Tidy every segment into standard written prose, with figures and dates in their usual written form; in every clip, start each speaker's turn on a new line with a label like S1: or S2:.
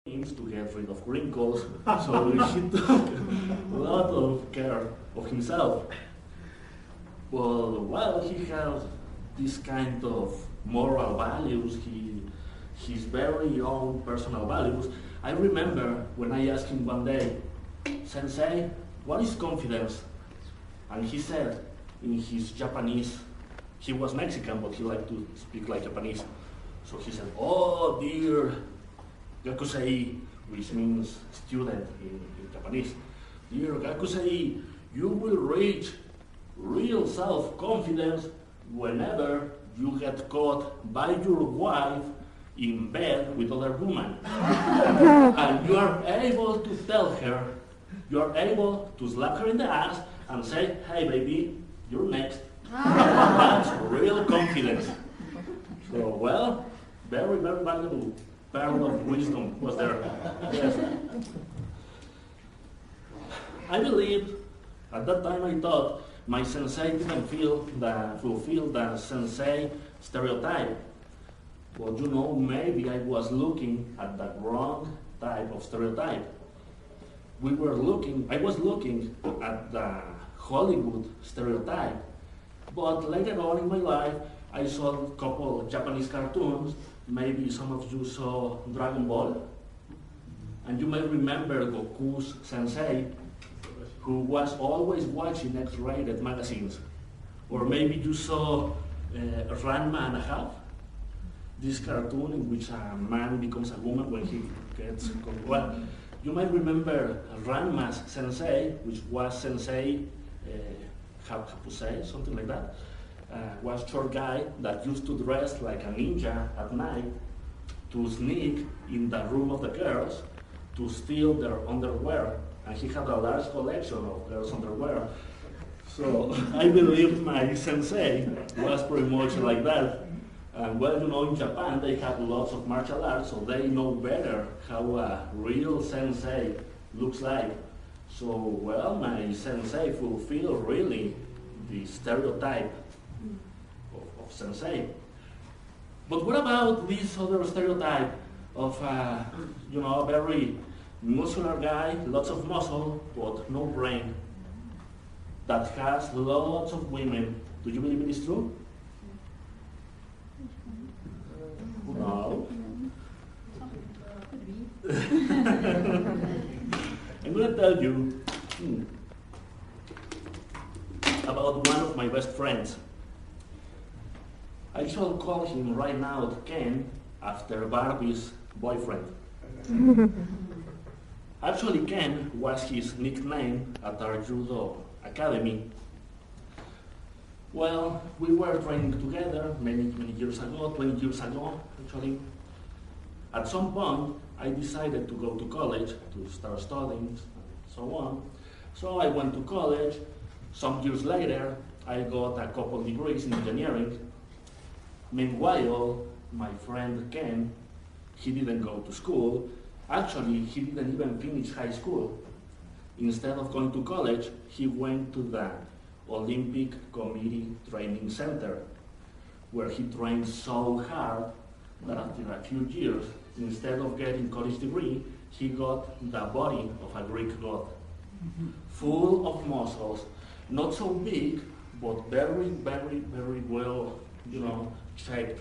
S1: things to get rid of wrinkles, so he took a lot of care of himself. Well, he had this kind of moral values, his very own personal values. I remember when I asked him one day, Sensei, what is confidence? And he said in his Japanese, he was Mexican, but he liked to speak like Japanese. So he said, oh dear Gakusei, which means student in Japanese. Dear Gakusei, you will reach real self-confidence whenever you get caught by your wife in bed with other woman. And you are able to tell her, you are able to slap her in the ass and say, hey baby, you're next. That's real confidence. So, well, very, very valuable pearl of wisdom was there. Yes. I believe at that time I thought my sensei didn't fulfill the sensei stereotype. But you know, maybe I was looking at the wrong type of stereotype. I was looking at the Hollywood stereotype. But later on in my life, I saw a couple of Japanese cartoons. Maybe some of you saw Dragon Ball. And you may remember Goku's sensei, who was always watching X-rated magazines. Or maybe you saw Ranma and a Half, this cartoon in which a man becomes a woman when he gets... Well, you might remember Ranma's sensei, which was Sensei Hapusei, something like that. Was short guy that used to dress like a ninja at night to sneak in the room of the girls to steal their underwear, and he had a large collection of girls' underwear. So I believe my sensei was pretty much like that. And well, you know, in Japan they have lots of martial arts, so they know better how a real sensei looks like. So, well, my sensei fulfilled really the stereotype of sensei. But what about this other stereotype of, a very muscular guy, lots of muscle, but no brain, that has lots of women? Do you believe it is true? No. I'm going to tell you about one of my best friends. I shall call him right now Ken, after Barbie's boyfriend. Actually, Ken was his nickname at our judo academy. Well, we were training together many years ago, 20 years ago, actually. At some point, I decided to go to college to start studying and so on. So I went to college. Some years later, I got a couple degrees in engineering. Meanwhile, my friend Ken, he didn't go to school. Actually, he didn't even finish high school. Instead of going to college, he went to the Olympic Committee Training Center, where he trained so hard that after a few years, instead of getting college degree, he got the body of a Greek god, full of muscles, not so big, but very, very, very well, shaped,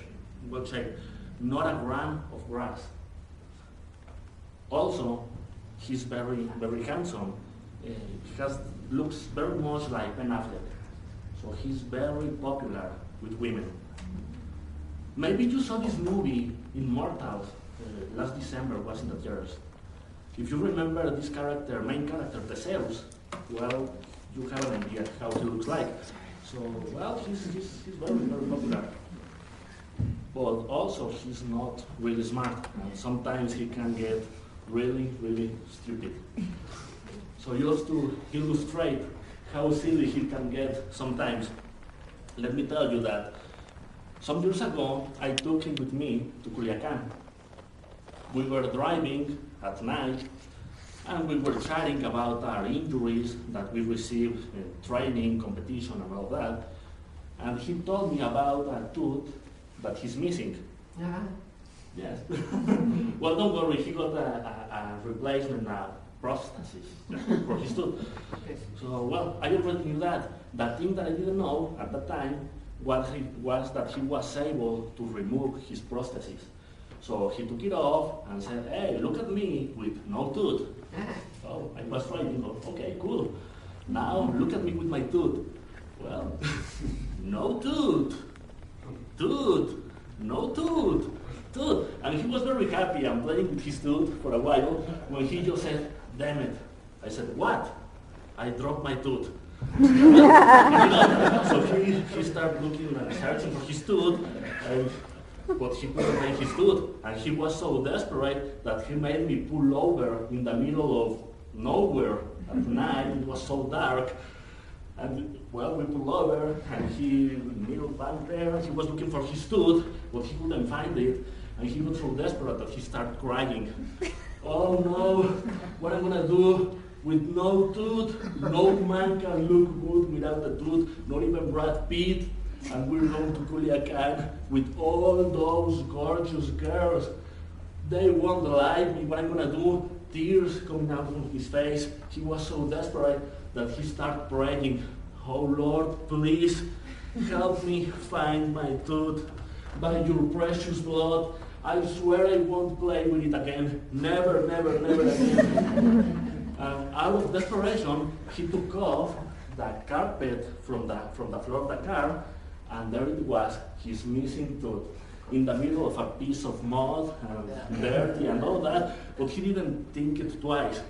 S1: well shaped, not a gram of grass. Also, he's very, very handsome. He looks very much like Ben Affleck. So he's very popular with women. Maybe you saw this movie, Immortals, last December, was in the theaters. If you remember this character, main character, Theseus, well, you have an idea how he looks like. So, well, he's very, very popular. But also, he's not really smart. And sometimes he can get really, really stupid. So just to illustrate how silly he can get sometimes, let me tell you that some years ago, I took him with me to Culiacan. We were driving at night, and we were chatting about our injuries that we received in training, competition, and all that. And he told me about a tooth that he's missing. Yes. Well, don't worry, he got a replacement prosthesis for his tooth. So, well, I already knew that. The thing that I didn't know at that time was that he was able to remove his prosthesis. So he took it off and said, hey, look at me with no tooth. Oh, I was right, okay, cool. Now look at me with my tooth. Well, no tooth, no tooth. And he was very happy and playing with his tooth for a while when he just said, damn it. I said, what? I dropped my tooth. So he started looking and searching for his tooth, but he couldn't find his tooth. And he was so desperate that he made me pull over in the middle of nowhere at night. It was so dark. And well, we pulled over and he kneeled back there. He was looking for his tooth, but he couldn't find it. And he was so desperate that he started crying. Oh no, what am I gonna do? With no tooth, no man can look good without a tooth, not even Brad Pitt. And we're going to Culiacan with all those gorgeous girls. They won't like me, what I'm gonna do? Tears coming out from his face. He was so desperate that he started praying, oh Lord, please help me find my tooth. By your precious blood, I swear I won't play with it again. Never, never, never again. Out of desperation, he took off the carpet from the floor of the car, and there it was, his missing tooth, in the middle of a piece of mud and dirty and all that, but he didn't think it twice.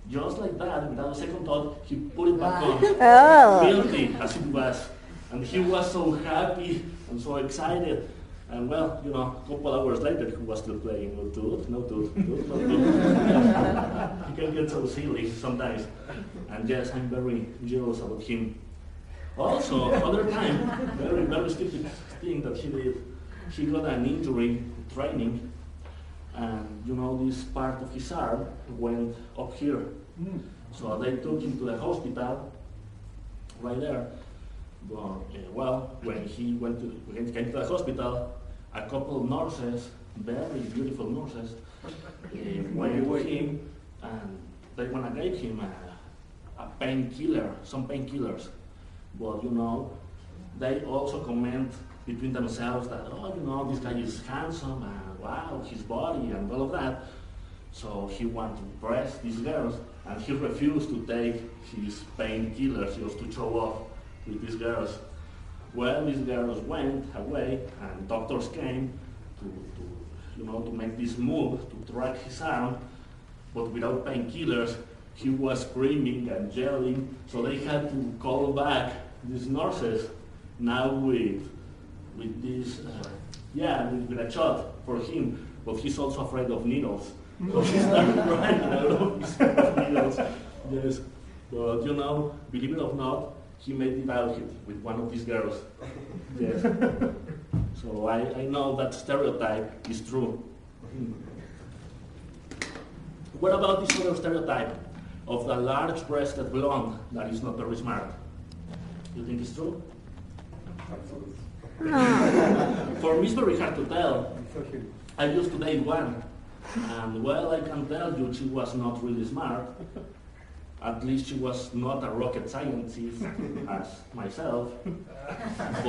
S1: Just like that, without a second thought, he put it back on, guilty as it was. And he was so happy and so excited. And well, you know, a couple hours later, he was still playing no tooth, no tooth, no tooth, no tooth. He can get so silly sometimes. And yes, I'm very jealous about him. Also, other time, very, very stupid thing that he did, he got an injury training, and you know, this part of his arm went up here. So they took him to the hospital, right there. But, well, when he came to the hospital, a couple of nurses, very beautiful nurses, went with him, and they wanna give him a painkiller, some painkillers. But you know, they also comment between themselves that, oh, you know, this guy is handsome, and wow, his body, and all of that. So he wanted to impress these girls, and he refused to take his painkillers just to show off with these girls. Well, these girls went away, and doctors came to make this move to track his arm, but without painkillers, he was screaming and yelling. So they had to call back these nurses now with this, with a shot for him. But he's also afraid of needles, so he started running out of his needles. Yes, but you know, believe it or not, he made it out with one of these girls. Yes. So I know that stereotype is true. What about this other stereotype of the large-breasted blonde that is not very smart? You think it's true?
S2: No.
S1: For me, it's very hard to tell. I used to date one, and well, I can tell you she was not really smart. At least she was not a rocket scientist as myself, but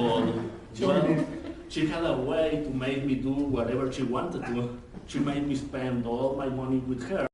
S1: well, she had a way to make me do whatever she wanted to. She made me spend all my money with her.